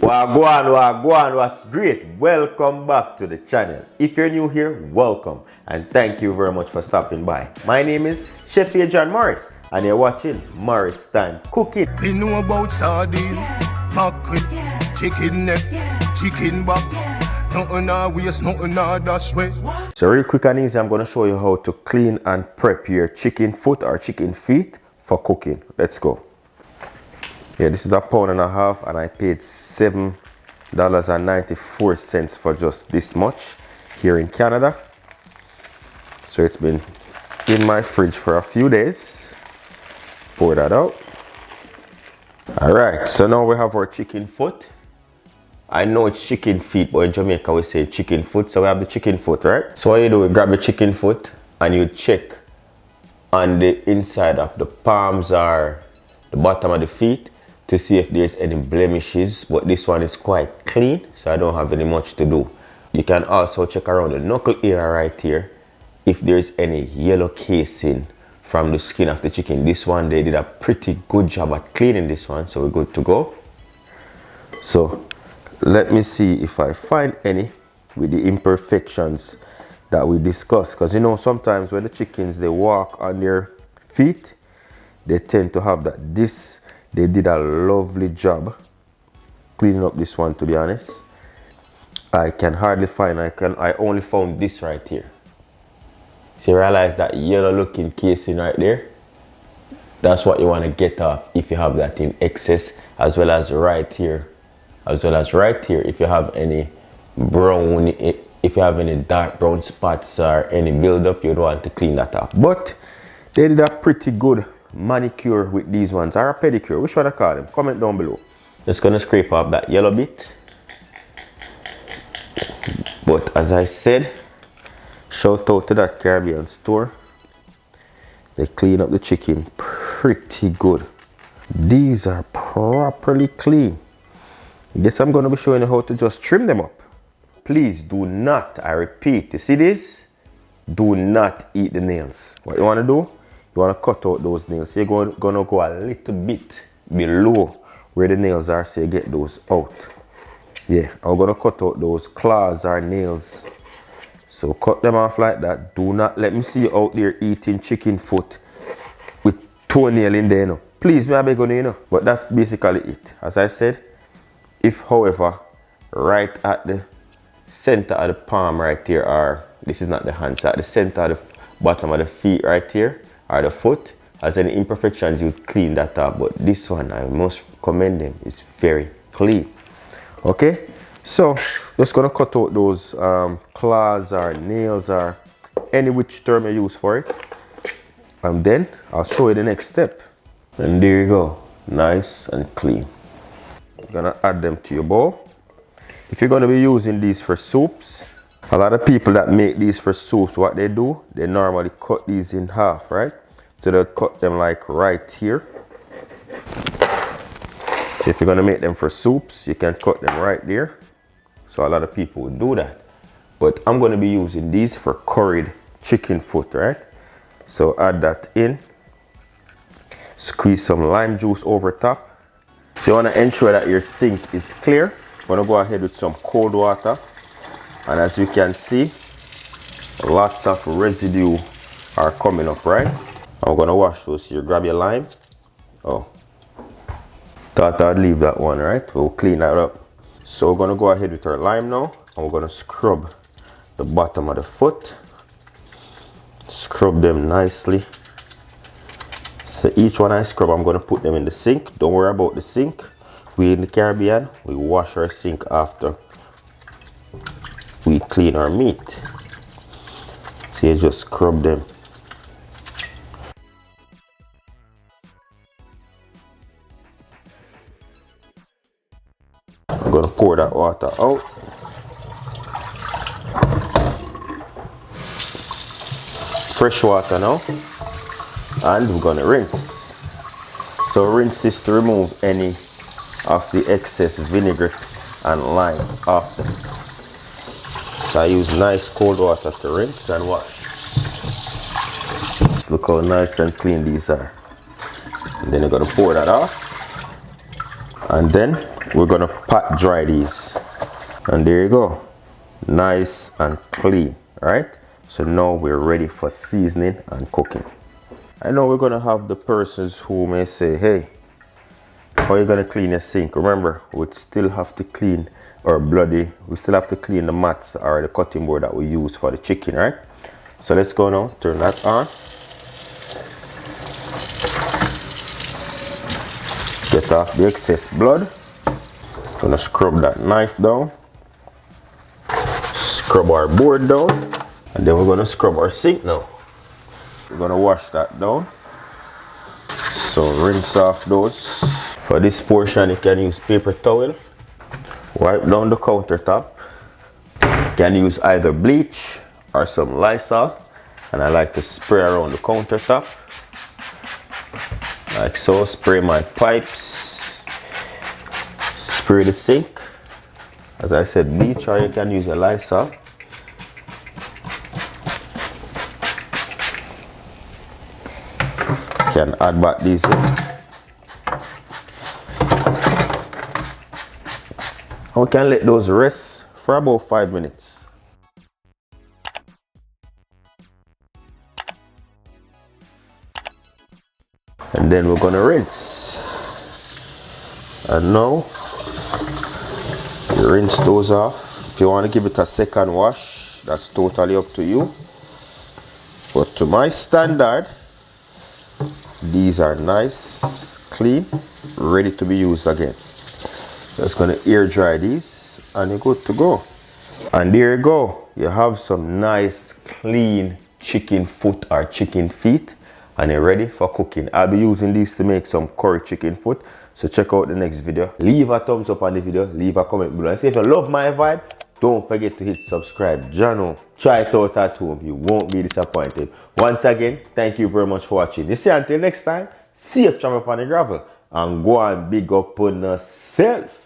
Wagwan, what's great? Welcome back to the channel. If you're new here, welcome and thank you very much for stopping by. My name is Chef Adrian Morris and you're watching Morris Time Cooking. We know about sardine, mackerel, chicken neck, chicken back. Nothing I waste, nothing I dash way. So real quick and easy, I'm going to show you how to clean and prep your chicken foot or chicken feet for cooking. Let's go. Yeah, this is a pound and a half and I paid $7.94 for just this much here in Canada. So it's been in my fridge for a few days. Pour that out. Alright, so now we have our chicken foot. I know it's chicken feet, but in Jamaica we say chicken foot. So we have the chicken foot, right? So what you do, you grab the chicken foot and you check on the inside of the palms or the bottom of the feet to see if there's any blemishes, but this one is quite clean, so I don't have any much to do. You can also check around the knuckle area right here if there's any yellow casing from the skin of the chicken. This one, they did a pretty good job at cleaning this one, so we're good to go. So let me see if I find any with the imperfections that we discussed, because you know sometimes when the chickens they walk on their feet, they tend to have that. They did a lovely job cleaning up this one, to be honest. I can hardly find, I only found this right here. So you realize that yellow looking casing right there? That's what you want to get off if you have that in excess, as well as right here. As well as right here if you have any brown, if you have any dark brown spots or any buildup, you don't want to clean that up. But they did a pretty good manicure with these ones, or a pedicure, which one I call them? Comment down below. Just gonna scrape off that yellow bit. But as I said, shout out to that Caribbean store. They clean up the chicken pretty good. These are properly clean. Guess I'm gonna be showing you how to just trim them up. Please do not, I repeat, you see this? Do not eat the nails. What you wanna do? You want to cut out those nails. So you're going to go a little bit below where the nails are, so you get those out. Yeah, I'm going to cut out those claws or nails. So cut them off like that. Do not let me see you out there eating chicken foot with toenail in there. No. Please, me I beg you, know. But that's basically it. As I said, if however, right at the center of the palm right here, or this is not the hand, so at the center of the bottom of the feet right here, or the foot, as any imperfections, you clean that up. But this one, I must commend them, it's very clean. Okay, so just gonna cut out those claws or nails or any which term you use for it, and then I'll show you the next step. And there you go, nice and clean. You're gonna add them to your bowl. If you're gonna be using these for soups, a lot of people that make these for soups, what they do, they normally cut these in half, right? So they'll cut them like right here. So if you're gonna make them for soups, you can cut them right there. So a lot of people would do that. But I'm gonna be using these for curried chicken foot, right? So add that in. Squeeze some lime juice over top. So you wanna ensure that your sink is clear. I'm gonna go ahead with some cold water. And as you can see, lots of residue are coming up, right? I'm gonna wash those here. Grab your lime. Oh, thought I'd leave that one, right? We'll clean that up. So we're gonna go ahead with our lime now, and we're gonna scrub the bottom of the foot. Scrub them nicely. So each one I scrub, I'm gonna put them in the sink. Don't worry about the sink. We in the Caribbean, we wash our sink after we clean our meat. So you just scrub them. I'm gonna pour that water out. Fresh water now. And we're gonna rinse. So rinse this to remove any of the excess vinegar and lime off them. So I use nice cold water to rinse and wash. Look how nice and clean these are. And then you're gonna pour that off. And then we're gonna pat dry these. And there you go. Nice and clean, right? So now we're ready for seasoning and cooking. I know we're gonna have the persons who may say, hey, how are you gonna clean your sink? Remember, we still have to clean we still have to clean the mats or the cutting board that we use for the chicken, right? So let's go now, turn that on. Get off the excess blood. Gonna scrub that knife down. Scrub our board down. And then we're gonna scrub our sink now. We're gonna wash that down. So rinse off those. For this portion, you can use paper towel. Wipe down the countertop. You can use either bleach or some Lysol. And I like to spray around the countertop. Like so, spray my pipes. Spray the sink. As I said, bleach, or you can use a Lysol. You can add back these in. We can let those rest for about 5 minutes. And then we're gonna rinse. And now, you rinse those off. If you want to give it a second wash, that's totally up to you. But to my standard, these are nice, clean, ready to be used again. Just gonna air dry these and you're good to go. And there you go. You have some nice, clean chicken foot or chicken feet and you're ready for cooking. I'll be using these to make some curry chicken foot. So check out the next video. Leave a thumbs up on the video. Leave a comment below. And say if you love my vibe, don't forget to hit subscribe. Jano, try it out at home. You won't be disappointed. Once again, thank you very much for watching. You see, until next time, safe travel upon the gravel. And go and big up on yourself.